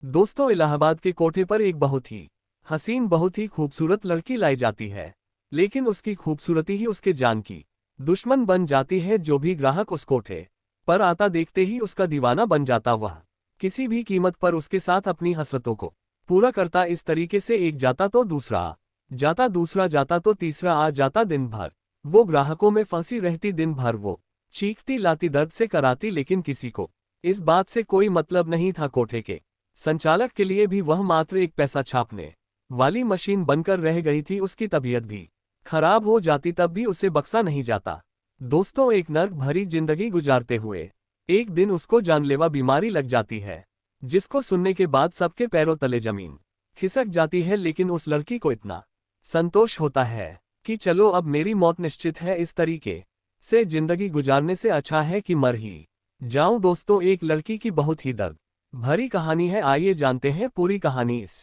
दोस्तों, इलाहाबाद के कोठे पर एक बहुत ही हसीन, बहुत ही खूबसूरत लड़की लाई जाती है। लेकिन उसकी खूबसूरती ही उसके जान की दुश्मन बन जाती है। जो भी ग्राहक उस कोठे पर आता, देखते ही उसका दीवाना बन जाता। वह किसी भी कीमत पर उसके साथ अपनी हसरतों को पूरा करता। इस तरीके से एक जाता तो दूसरा आ जाता, दूसरा जाता तो तीसरा आ जाता। दिन भर वो ग्राहकों में फंसी रहती, दिन भर वो चीखती लाती, दर्द से कराती, लेकिन किसी को इस बात से कोई मतलब नहीं था। कोठे के संचालक के लिए भी वह मात्र एक पैसा छापने वाली मशीन बनकर रह गई थी। उसकी तबीयत भी खराब हो जाती, तब भी उसे बख्शा नहीं जाता। दोस्तों, एक नर्क भरी जिंदगी गुजारते हुए एक दिन उसको जानलेवा बीमारी लग जाती है, जिसको सुनने के बाद सबके पैरों तले जमीन खिसक जाती है। लेकिन उस लड़की को इतना संतोष होता है कि चलो, अब मेरी मौत निश्चित है। इस तरीके से जिंदगी गुजारने से अच्छा है कि मर ही जाऊं। दोस्तों, एक लड़की की बहुत ही दर्द भरी कहानी है। आइए जानते हैं पूरी कहानी इस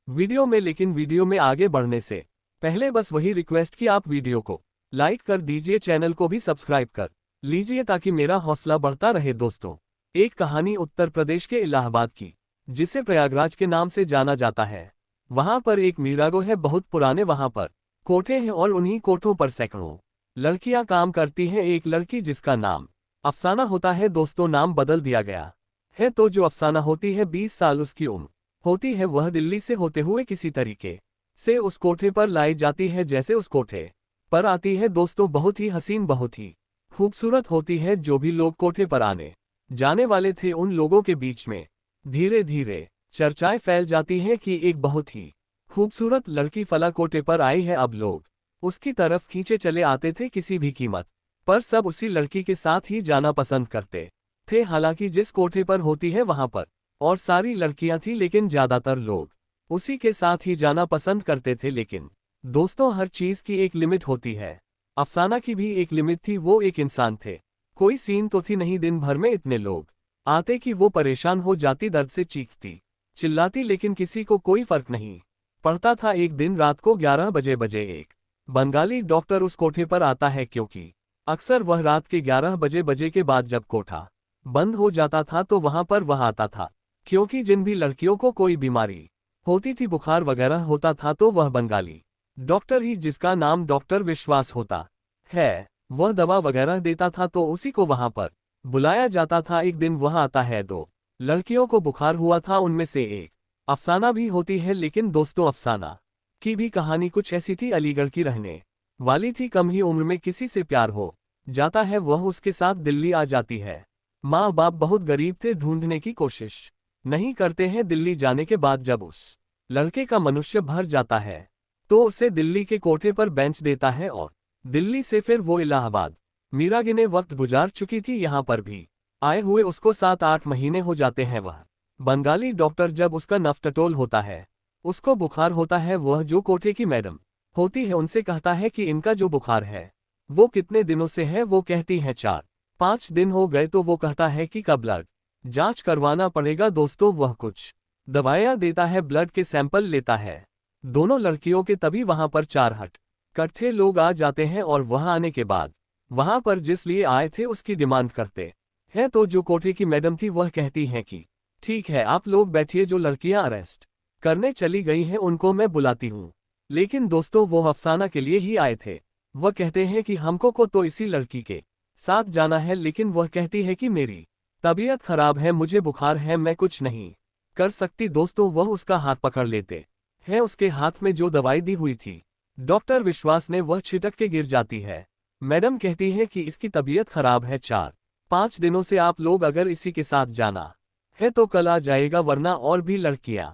वीडियो में। लेकिन वीडियो में आगे बढ़ने से पहले बस वही रिक्वेस्ट कि आप वीडियो को लाइक कर दीजिए, चैनल को भी सब्सक्राइब कर लीजिए ताकि मेरा हौसला बढ़ता रहे। दोस्तों, एक कहानी उत्तर प्रदेश के इलाहाबाद की, जिसे प्रयागराज के नाम से जाना जाता है। वहां पर एक मीरागो है, बहुत पुराने वहां पर कोठे हैं और उन्हीं कोठों पर सैकड़ों लड़कियां काम करती हैं। एक लड़की जिसका नाम अफसाना होता है। दोस्तों, नाम बदल दिया गया है तो जो अफसाना होती है, 20 साल उसकी उम्र होती है। वह दिल्ली से होते हुए किसी तरीके से उस कोठे पर लाई जाती है। जैसे उस कोठे पर आती है, दोस्तों, बहुत ही हसीन, बहुत ही खूबसूरत होती है। जो भी लोग कोठे पर आने जाने वाले थे, उन लोगों के बीच में धीरे धीरे चर्चाएं फैल जाती हैं कि एक बहुत ही खूबसूरत लड़की फला कोठे पर आई है। अब लोग उसकी तरफ खींचे चले आते थे किसी भी कीमत पर। सब उसी लड़की के साथ ही जाना पसंद करते थे। हालांकि जिस कोठे पर होती है वहां पर और सारी लड़कियां थी, लेकिन ज्यादातर लोग उसी के साथ ही जाना पसंद करते थे। लेकिन दोस्तों, हर चीज की एक लिमिट होती है। अफसाना की भी एक लिमिट थी। वो एक इंसान थे, कोई सीन तो थी नहीं। दिन भर में इतने लोग आते कि वो परेशान हो जाती, दर्द से चीखती चिल्लाती, लेकिन किसी को कोई फर्क नहीं पड़ता था। एक दिन रात को 11 बजे एक बंगाली डॉक्टर उस कोठे पर आता है, क्योंकि अक्सर वह रात के 11 बजे के बाद जब कोठा बंद हो जाता था तो वहां पर वह आता था। क्योंकि जिन भी लड़कियों को कोई बीमारी होती थी, बुखार वगैरह होता था, तो वह बंगाली डॉक्टर ही, जिसका नाम डॉक्टर विश्वास होता है, वह दवा वगैरह देता था। तो उसी को वहां पर बुलाया जाता था। एक दिन वह आता है, 2 लड़कियों को बुखार हुआ था, उनमें से एक अफसाना भी होती है। लेकिन दोस्तों, अफसाना की भी कहानी कुछ ऐसी थी। अलीगढ़ की रहने वाली थी, कम ही उम्र में किसी से प्यार हो जाता है। वह उसके साथ दिल्ली आ जाती है। माँ बाप बहुत गरीब थे, ढूंढने की कोशिश नहीं करते हैं। दिल्ली जाने के बाद जब उस लड़के का मनुष्य भर जाता है तो उसे दिल्ली के कोठे पर बेंच देता है और दिल्ली से फिर वो इलाहाबाद मीरागिने वक्त गुजार चुकी थी। यहाँ पर भी आए हुए उसको 7-8 महीने हो जाते हैं। वह बंगाली डॉक्टर जब उसका नफटटोल होता है, उसको बुखार होता है, वह जो कोठे की मैडम होती है उनसे कहता है कि इनका जो बुखार है वो कितने दिनों से है। वो कहती है 4-5 दिन हो गए। तो वो कहता है कि कब ब्लड जांच करवाना पड़ेगा। दोस्तों, वह कुछ दवाइयां देता है, ब्लड के सैंपल लेता है दोनों लड़कियों के। तभी वहां पर 4 हट कट्ठे लोग आ जाते हैं और वह आने के बाद वहां पर जिस लिए आए थे उसकी डिमांड करते हैं। तो जो कोठे की मैडम थी वह कहती हैं कि ठीक है, आप लोग बैठिए, जो लड़कियां अरेस्ट करने चली गई हैं उनको मैं बुलाती हूँ। लेकिन दोस्तों, वो अफसाना के लिए ही आए थे। वह कहते हैं कि हमको को तो इसी लड़की के साथ जाना है। लेकिन वह कहती है कि मेरी तबीयत खराब है, मुझे बुखार है, मैं कुछ नहीं कर सकती। दोस्तों, वह उसका हाथ पकड़ लेते हैं। उसके हाथ में जो दवाई दी हुई थी डॉक्टर विश्वास ने, वह छिटक के गिर जाती है। मैडम कहती है कि इसकी तबीयत खराब है, 4-5 दिनों से आप लोग अगर इसी के साथ जाना है तो कल आ जाएगा, वरना और भी लड़कियां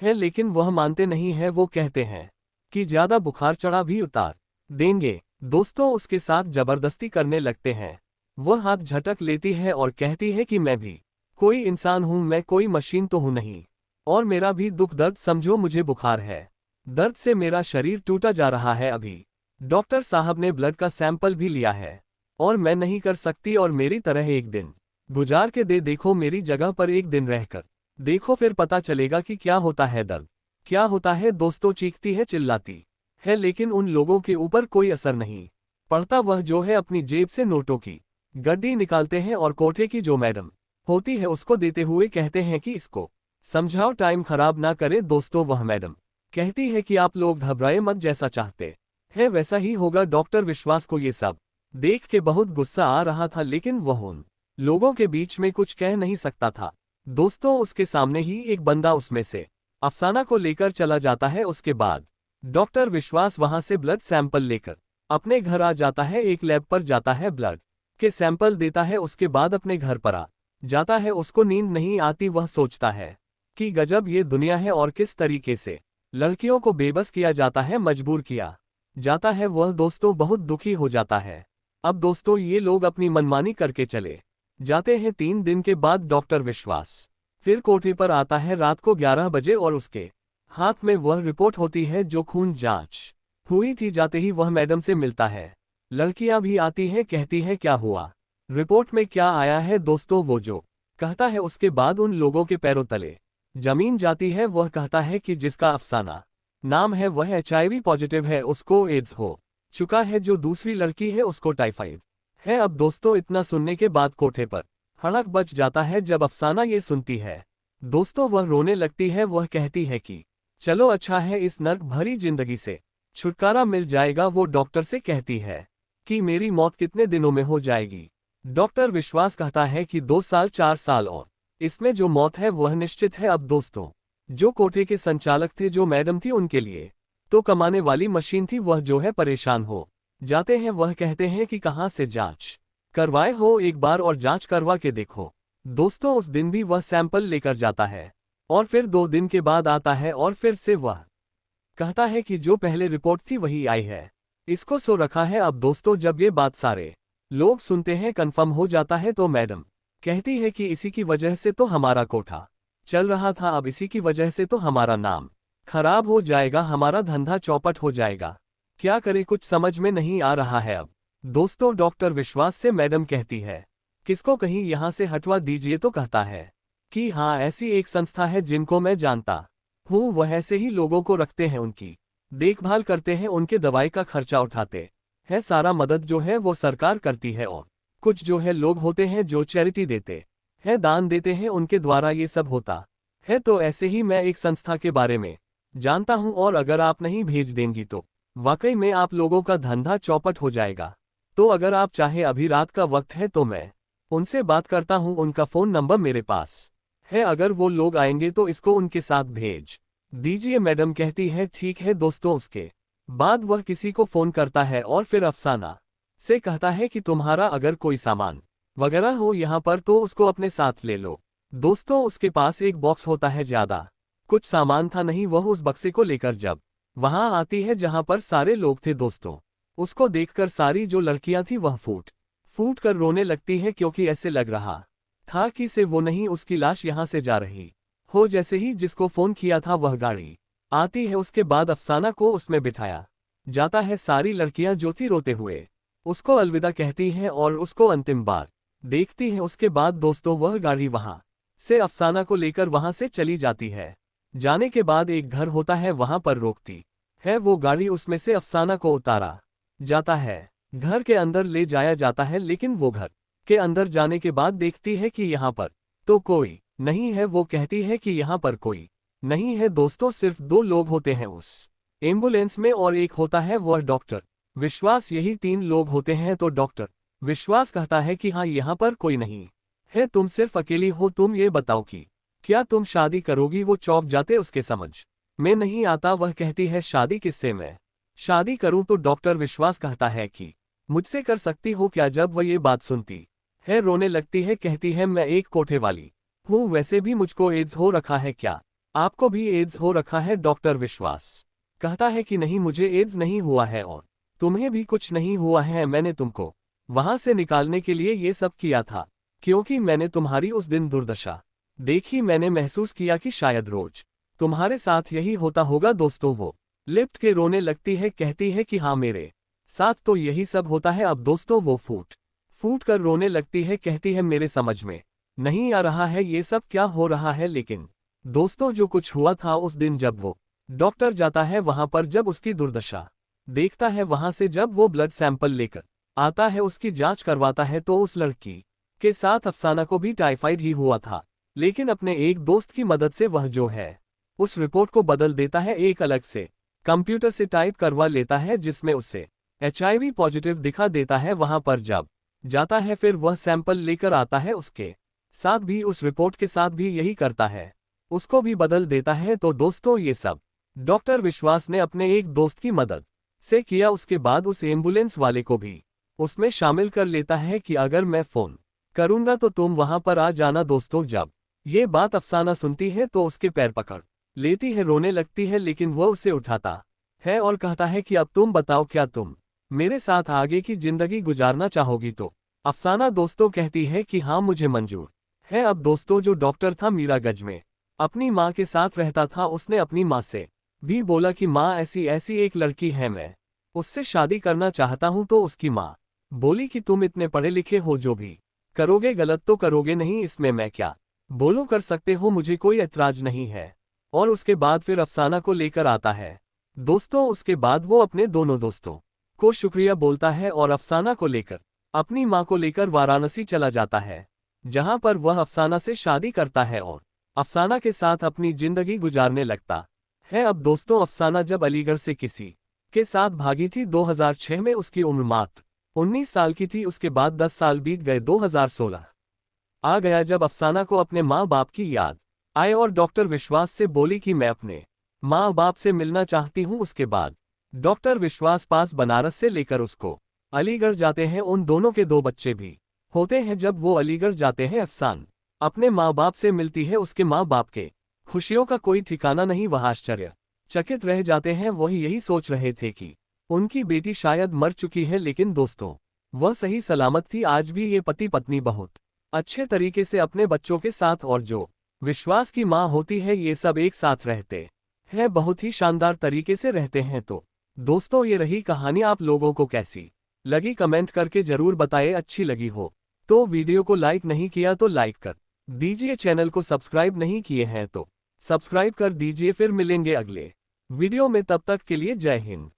हैं। लेकिन वह मानते नहीं है। वो कहते हैं कि ज्यादा बुखार चढ़ा भी उतार देंगे। दोस्तों, उसके साथ जबरदस्ती करने लगते हैं। वह हाथ झटक लेती है और कहती है कि मैं भी कोई इंसान हूं, मैं कोई मशीन तो हूं नहीं, और मेरा भी दुख दर्द समझो, मुझे बुखार है, दर्द से मेरा शरीर टूटा जा रहा है। अभी डॉक्टर साहब ने ब्लड का सैंपल भी लिया है और मैं नहीं कर सकती, और मेरी तरह एक दिन गुजार के देखो, मेरी जगह पर एक दिन रहकर देखो, फिर पता चलेगा कि क्या होता है दर्द, क्या होता है। दोस्तों, चीखती है, चिल्लाती है, लेकिन उन लोगों के ऊपर कोई असर नहीं पड़ता। वह जो है अपनी जेब से नोटों की गड्डी निकालते हैं और कोठे की जो मैडम होती है उसको देते हुए कहते हैं कि इसको समझाओ टाइम खराब ना करे दोस्तों। वह मैडम कहती है कि आप लोग घबराए मत, जैसा चाहते हैं वैसा ही होगा। डॉक्टर विश्वास को ये सब देख के बहुत गुस्सा आ रहा था, लेकिन वह उन लोगों के बीच में कुछ कह नहीं सकता था। दोस्तों उसके सामने ही एक बंदा उसमें से अफसाना को लेकर चला जाता है। उसके बाद डॉक्टर विश्वास वहां से ब्लड सैंपल लेकर अपने घर आ जाता है। एक लैब पर जाता है, ब्लड के सैंपल देता है। उसके बाद अपने घर पर आ जाता है। उसको नींद नहीं आती। वह सोचता है कि गजब ये दुनिया है और किस तरीके से लड़कियों को बेबस किया जाता है, मजबूर किया जाता है। वह दोस्तों बहुत दुखी हो जाता है। अब दोस्तों ये लोग अपनी मनमानी करके चले जाते हैं। 3 दिन के बाद डॉक्टर विश्वास फिर कोठे पर आता है रात को 11 बजे और उसके हाथ में वह रिपोर्ट होती है जो खून जांच हुई थी। जाते ही वह मैडम से मिलता है। लड़कियां भी आती हैं, कहती है क्या हुआ, रिपोर्ट में क्या आया है। दोस्तों वो जो कहता है उसके बाद उन लोगों के पैरों तले जमीन जाती है। वह कहता है कि जिसका अफसाना नाम है वह HIV पॉजिटिव है, उसको एड्स हो चुका है। जो दूसरी लड़की है उसको टाइफाइड है। अब दोस्तों इतना सुनने के बाद कोठे पर हड़क बच जाता है। जब अफसाना ये सुनती है दोस्तों वह रोने लगती है। वह कहती है कि चलो अच्छा है, इस नर्क भरी जिंदगी से छुटकारा मिल जाएगा। वो डॉक्टर से कहती है कि मेरी मौत कितने दिनों में हो जाएगी। डॉक्टर विश्वास कहता है कि 2 साल 4 साल, और इसमें जो मौत है वह निश्चित है। अब दोस्तों जो कोठे के संचालक थे, जो मैडम थी, उनके लिए तो कमाने वाली मशीन थी, वह जो है परेशान हो जाते हैं। वह कहते हैं कि कहाँ से जांच करवाए हो, एक बार और जांच करवा के देखो। दोस्तों उस दिन भी वह सैंपल लेकर जाता है और फिर 2 दिन के बाद आता है और फिर से वह कहता है कि जो पहले रिपोर्ट थी वही आई है, इसको सो रखा है। अब दोस्तों जब ये बात सारे लोग सुनते हैं, कंफर्म हो जाता है, तो मैडम कहती है कि इसी की वजह से तो हमारा कोठा चल रहा था, अब इसी की वजह से तो हमारा नाम खराब हो जाएगा, हमारा धंधा चौपट हो जाएगा। क्या करे, कुछ समझ में नहीं आ रहा है। अब दोस्तों डॉक्टर विश्वास से मैडम कहती है किसको कहीं यहां से हटवा दीजिए। तो कहता है कि हाँ, ऐसी एक संस्था है जिनको मैं जानता हूँ, वह ऐसे ही लोगों को रखते हैं, उनकी देखभाल करते हैं, उनके दवाई का खर्चा उठाते हैं। सारा मदद जो है वो सरकार करती है, और कुछ जो है लोग होते हैं जो चैरिटी देते हैं, दान देते हैं, उनके द्वारा ये सब होता है। तो ऐसे ही मैं एक संस्था के बारे में जानता हूं, और अगर आप नहीं भेज देंगी तो वाकई में आप लोगों का धंधा चौपट हो जाएगा। तो अगर आप चाहे, अभी रात का वक्त है, तो मैं उनसे बात करता हूं, उनका फ़ोन नंबर मेरे पास है, अगर वो लोग आएंगे तो इसको उनके साथ भेज दीजिए। मैडम कहती है ठीक है। दोस्तों उसके बाद वह किसी को फ़ोन करता है और फिर अफसाना से कहता है कि तुम्हारा अगर कोई सामान वगैरह हो यहाँ पर तो उसको अपने साथ ले लो। दोस्तों उसके पास एक बॉक्स होता है, ज़्यादा कुछ सामान था नहीं। वह उस बक्से को लेकर जब वहां आती है जहां पर सारे लोग थे, दोस्तों उसको देखकर सारी जो लड़कियां थी वह फूट फूट कर रोने लगती है, क्योंकि ऐसे लग रहा था कि से वो नहीं, उसकी लाश यहां से जा रही हो। जैसे ही जिसको फोन किया था वह गाड़ी आती है, उसके बाद अफसाना को उसमें बिठाया जाता है। सारी लड़कियां जो थी रोते हुए उसको अलविदा कहती हैं और उसको अंतिम बार देखती हैं। उसके बाद दोस्तों वह गाड़ी वहां से अफसाना को लेकर वहां से चली जाती है। जाने के बाद एक घर होता है, वहां पर रोकती है वो गाड़ी, उसमें से अफसाना को उतारा जाता है, घर के अंदर ले जाया जाता है। लेकिन वो घर के अंदर जाने के बाद देखती है कि यहाँ पर तो कोई नहीं है। वो कहती है कि यहाँ पर कोई नहीं है। दोस्तों सिर्फ 2 लोग होते हैं उस एम्बुलेंस में, और एक होता है वह डॉक्टर विश्वास, यही 3 लोग होते हैं। तो डॉक्टर विश्वास कहता है कि हाँ, यहाँ पर कोई नहीं है, तुम सिर्फ अकेली हो, तुम ये बताओ कि क्या तुम शादी करोगी। वो चौंक जाते, उसके समझ में नहीं आता। वह कहती है शादी किससे मैं शादी करूं। तो डॉक्टर विश्वास कहता है कि मुझसे कर सकती हो क्या। जब वह ये बात सुनती है रोने लगती है, कहती है मैं एक कोठे वाली हूँ, वैसे भी मुझको एड्स हो रखा है, क्या आपको भी एड्स हो रखा है। डॉक्टर विश्वास कहता है कि नहीं, मुझे एड्स नहीं हुआ है और तुम्हें भी कुछ नहीं हुआ है। मैंने तुमको वहां से निकालने के लिए ये सब किया था, क्योंकि मैंने तुम्हारी उस दिन दुर्दशा देखी, मैंने महसूस किया कि शायद रोज तुम्हारे साथ यही होता होगा। दोस्तों वो लिप्ट के रोने लगती है, कहती है कि हाँ, मेरे साथ तो यही सब होता है। अब दोस्तों वो फूट फूट कर रोने लगती है, कहती है मेरे समझ में नहीं आ रहा है ये सब क्या हो रहा है। लेकिन दोस्तों जो कुछ हुआ था उस दिन, जब वो डॉक्टर जाता है वहां पर, जब उसकी दुर्दशा देखता है, वहां से जब वो ब्लड सैंपल लेकर आता है, उसकी जांच करवाता है, तो उस लड़की के साथ अफसाना को भी टाइफाइड ही हुआ था। लेकिन अपने एक दोस्त की मदद से वह जो है उस रिपोर्ट को बदल देता है, एक अलग से कंप्यूटर से टाइप करवा लेता है जिसमें उसे HIV पॉजिटिव दिखा देता है। वहां पर जब जाता है फिर वह सैंपल लेकर आता है, उसके साथ भी उस रिपोर्ट के साथ भी यही करता है, उसको भी बदल देता है। तो दोस्तों ये सब डॉक्टर विश्वास ने अपने एक दोस्त की मदद से किया। उसके बाद उस एम्बुलेंस वाले को भी उसमें शामिल कर लेता है कि अगर मैं फोन करूंगा तो तुम वहां पर आ जाना। दोस्तों जब ये बात अफसाना सुनती है तो उसके पैर पकड़ लेती है, रोने लगती है, लेकिन वह उसे उठाता है और कहता है कि अब तुम बताओ, क्या तुम मेरे साथ आगे की जिंदगी गुजारना चाहोगी? तो अफसाना दोस्तों कहती है कि हाँ मुझे मंजूर है। अब दोस्तों जो डॉक्टर था मीरागंज में अपनी माँ के साथ रहता था, उसने अपनी माँ से भी बोला कि माँ ऐसी ऐसी एक लड़की है, मैं उससे शादी करना चाहता हूँ। तो उसकी माँ बोली कि तुम इतने पढ़े लिखे हो, जो भी करोगे गलत तो करोगे नहीं, इसमें मैं क्या बोलूं, कर सकते हो, मुझे कोई ऐतराज नहीं है। और उसके बाद फिर अफसाना को लेकर आता है। दोस्तों उसके बाद वो अपने दोनों दोस्तों को शुक्रिया बोलता है और अफसाना को लेकर अपनी माँ को लेकर वाराणसी चला जाता है, जहां पर वह अफसाना से शादी करता है और अफसाना के साथ अपनी जिंदगी गुजारने लगता है। अब दोस्तों अफसाना जब अलीगढ़ से किसी के साथ भागी थी 2006 में, उसकी उम्र मात्र 19 साल की थी। उसके बाद 10 साल बीत गए, 2016 आ गया जब अफसाना को अपने माँ बाप की याद आए और डॉक्टर विश्वास से बोली कि मैं अपने माँ बाप से मिलना चाहती हूँ। उसके बाद डॉक्टर विश्वास पास बनारस से लेकर उसको अलीगढ़ जाते हैं। उन दोनों के 2 बच्चे भी होते हैं। जब वो अलीगढ़ जाते हैं अफसान अपने माँ बाप से मिलती है, उसके माँ बाप के खुशियों का कोई ठिकाना नहीं, वह आश्चर्यचकित रह जाते हैं। वह यही सोच रहे थे कि उनकी बेटी शायद मर चुकी है, लेकिन दोस्तों वह सही सलामत थी। आज भी ये पति पत्नी बहुत अच्छे तरीके से अपने बच्चों के साथ और जो विश्वास की माँ होती है, ये सब एक साथ रहते हैं, बहुत ही शानदार तरीके से रहते हैं। तो दोस्तों ये रही कहानी, आप लोगों को कैसी लगी कमेंट करके जरूर बताएं। अच्छी लगी हो तो वीडियो को लाइक नहीं किया तो लाइक कर दीजिए, चैनल को सब्सक्राइब नहीं किए हैं तो सब्सक्राइब कर दीजिए। फिर मिलेंगे अगले वीडियो में, तब तक के लिए जय हिंद।